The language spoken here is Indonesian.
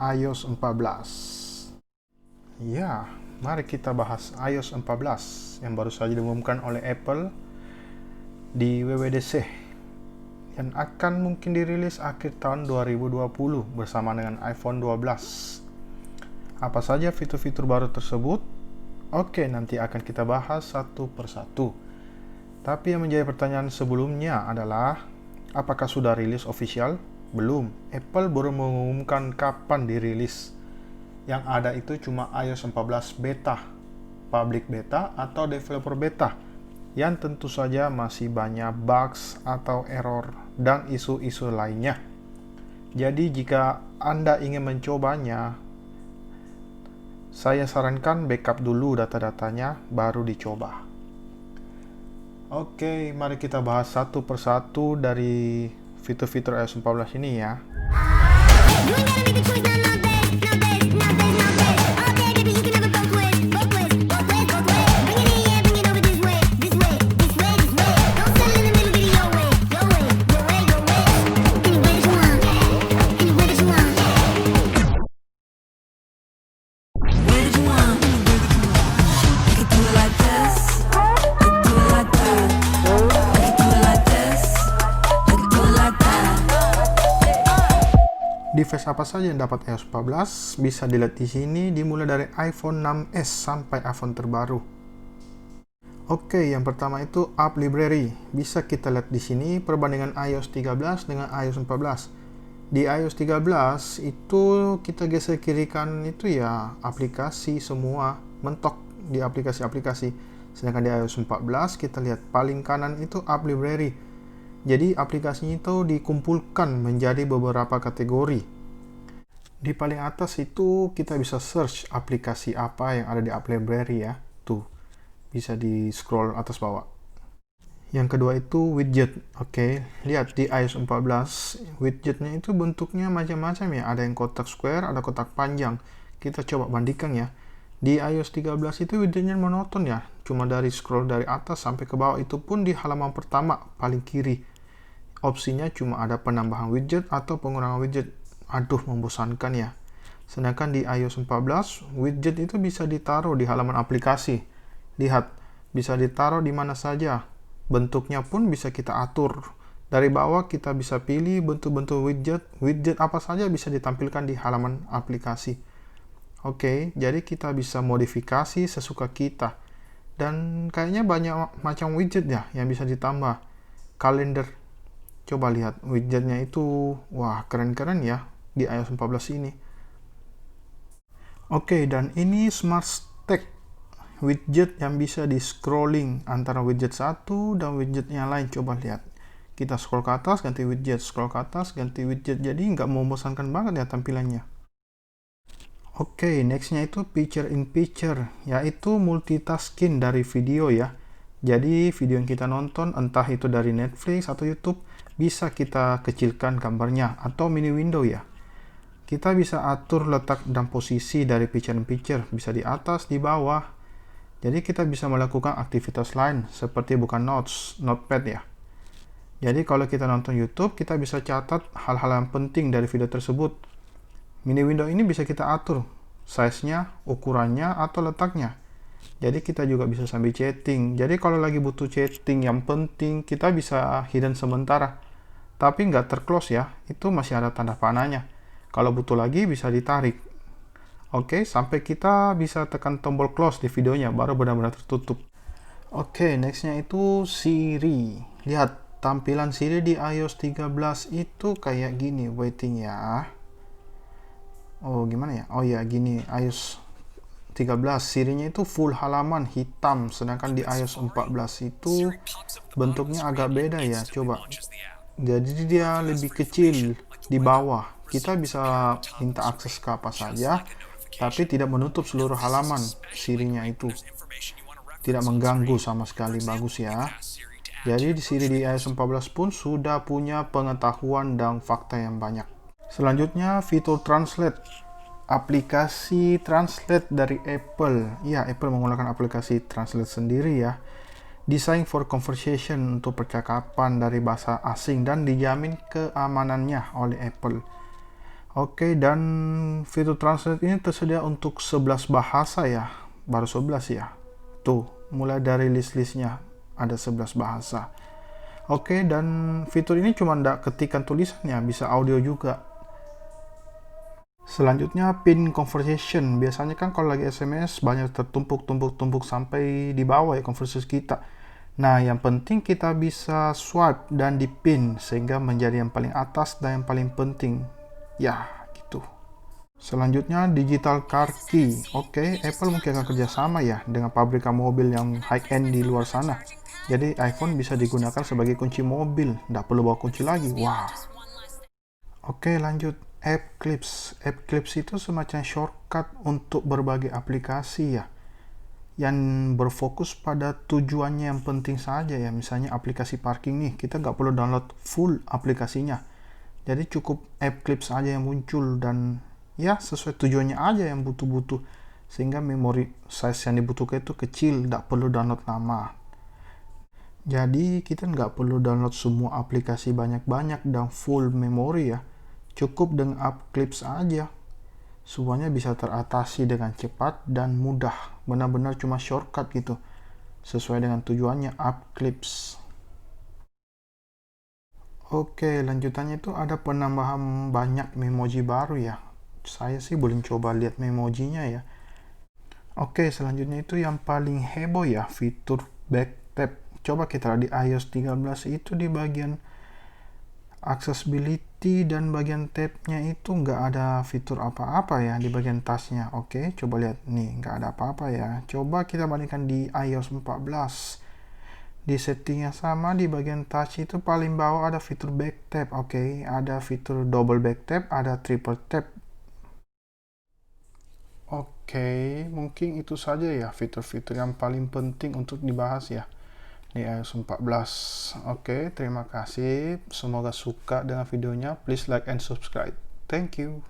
iOS 14. Ya, mari kita bahas iOS 14 yang baru saja diumumkan oleh Apple di WWDC yang akan mungkin dirilis akhir tahun 2020 bersama dengan iPhone 12. Apa saja fitur-fitur baru tersebut? Oke, nanti akan kita bahas satu persatu. Tapi yang menjadi pertanyaan sebelumnya adalah, apakah sudah rilis official? Belum. Apple baru mengumumkan kapan dirilis. Yang ada itu cuma iOS 14 beta, public beta atau developer beta, yang tentu saja masih banyak bugs atau error dan isu-isu lainnya. Jadi jika Anda ingin mencobanya, saya sarankan backup dulu data-datanya baru dicoba. Oke, mari kita bahas satu persatu dari fitur-fitur iOS 14 ini ya. Device apa saja yang dapat iOS 14 bisa dilihat di sini, dimulai dari iPhone 6s sampai iPhone terbaru. Oke, yang pertama itu App Library. Bisa kita lihat di sini perbandingan iOS 13 dengan iOS 14. Di iOS 13 itu kita geser kiri kanan itu ya aplikasi semua mentok di aplikasi-aplikasi. Sedangkan di iOS 14 kita lihat paling kanan itu App Library. Jadi aplikasinya itu dikumpulkan menjadi beberapa kategori. Di paling atas itu kita bisa search aplikasi apa yang ada di App Library ya. Tuh, bisa di scroll atas bawah. Yang kedua itu widget. Oke, lihat di iOS 14 widgetnya itu bentuknya macam-macam ya. Ada yang kotak square, ada kotak panjang. Kita coba bandingkan ya. Di iOS 13 itu widgetnya monoton ya. Cuma dari scroll dari atas sampai ke bawah, itu pun di halaman pertama paling kiri. Opsinya cuma ada penambahan widget atau pengurangan widget. Aduh, membosankan ya. Sedangkan di iOS 14, widget itu bisa ditaruh di halaman aplikasi. Lihat, bisa ditaruh di mana saja. Bentuknya pun bisa kita atur. Dari bawah kita bisa pilih bentuk-bentuk widget. Widget apa saja bisa ditampilkan di halaman aplikasi. Oke, jadi kita bisa modifikasi sesuka kita. Dan kayaknya banyak macam widget ya yang bisa ditambah. Kalender. Coba lihat widgetnya itu, wah keren-keren ya di iOS 14 ini. Oke, dan ini Smart Stack, widget yang bisa di scrolling antara widget satu dan widget yang lain. Coba lihat, kita scroll ke atas ganti widget, scroll ke atas ganti widget, jadi nggak membosankan banget ya tampilannya. Oke, nextnya itu picture in picture, yaitu multitasking dari video ya. Jadi video yang kita nonton, entah itu dari Netflix atau YouTube, bisa kita kecilkan gambarnya atau mini window ya. Kita bisa atur letak dan posisi dari picture in picture, bisa di atas, di bawah. Jadi kita bisa melakukan aktivitas lain seperti buka notes, notepad ya. Jadi kalau kita nonton YouTube, kita bisa catat hal-hal yang penting dari video tersebut. Mini window ini bisa kita atur size-nya, ukurannya, atau letaknya. Jadi kita juga bisa sambil chatting. Jadi kalau lagi butuh chatting yang penting, kita bisa hidden sementara. Tapi nggak terclose ya, itu masih ada tanda panahnya. Kalau butuh lagi bisa ditarik. Oke, sampai kita bisa tekan tombol close di videonya, baru benar-benar tertutup. Oke, nextnya itu Siri. Lihat, tampilan Siri di iOS 13 itu kayak gini, waiting ya. Oh, gimana ya? Oh ya, gini, iOS 13 Sirinya itu full halaman hitam, sedangkan di iOS 14 itu bentuknya agak beda ya. Coba, jadi dia lebih kecil di bawah. Kita bisa minta akses ke apa saja, tapi tidak menutup seluruh halaman. Sirinya itu tidak mengganggu sama sekali, bagus ya. Jadi di Siri di iOS 14 pun sudah punya pengetahuan dan fakta yang banyak. Selanjutnya fitur Translate. Aplikasi Translate dari Apple. Ya, Apple menggunakan aplikasi Translate sendiri ya. Design for conversation, untuk percakapan dari bahasa asing, dan dijamin keamanannya oleh Apple. Oke, dan fitur translate ini tersedia untuk 11 bahasa ya. Baru 11 ya. Tuh, mulai dari list-listnya ada 11 bahasa. Oke, dan fitur ini cuma ndak ketikan tulisannya, bisa audio juga. Selanjutnya pin conversation. Biasanya kan kalau lagi SMS banyak tertumpuk sampai di bawah ya conversation kita. Nah, yang penting kita bisa swipe dan di pin sehingga menjadi yang paling atas dan yang paling penting. Ya, gitu. Selanjutnya digital car key. Oke, Apple mungkin akan kerjasama ya dengan pabrikan mobil yang high-end di luar sana. Jadi iPhone bisa digunakan sebagai kunci mobil, nggak perlu bawa kunci lagi. Wah. Oke, lanjut. App Clips. App Clips itu semacam shortcut untuk berbagai aplikasi ya, yang berfokus pada tujuannya yang penting saja ya. Misalnya aplikasi parking nih, kita nggak perlu download full aplikasinya. Jadi cukup App Clips aja yang muncul dan ya sesuai tujuannya aja yang butuh-butuh. Sehingga memori size yang dibutuhkan itu kecil, nggak perlu download lama. Jadi kita nggak perlu download semua aplikasi banyak-banyak dan full memori ya. Cukup dengan App Clips aja. Semuanya bisa teratasi dengan cepat dan mudah. Benar-benar cuma shortcut gitu. Sesuai dengan tujuannya App Clips. Oke, lanjutannya itu ada penambahan banyak memoji baru ya. Saya sih belum coba lihat memojinya ya. Oke, selanjutnya itu yang paling heboh ya, fitur back tap. Coba kita lihat di iOS 13 itu di bagian accessibility dan bagian tab-nya itu nggak ada fitur apa-apa ya di bagian tasnya. Oke, coba lihat nih, nggak ada apa-apa ya. Coba kita bandingkan di iOS 14. Di settingnya sama, di bagian touch itu paling bawah ada fitur back tap. Oke, ada fitur double back tap, ada triple tap. Oke, mungkin itu saja ya fitur-fitur yang paling penting untuk dibahas ya di iOS 14. Oke, terima kasih. Semoga suka dengan videonya. Please like and subscribe. Thank you.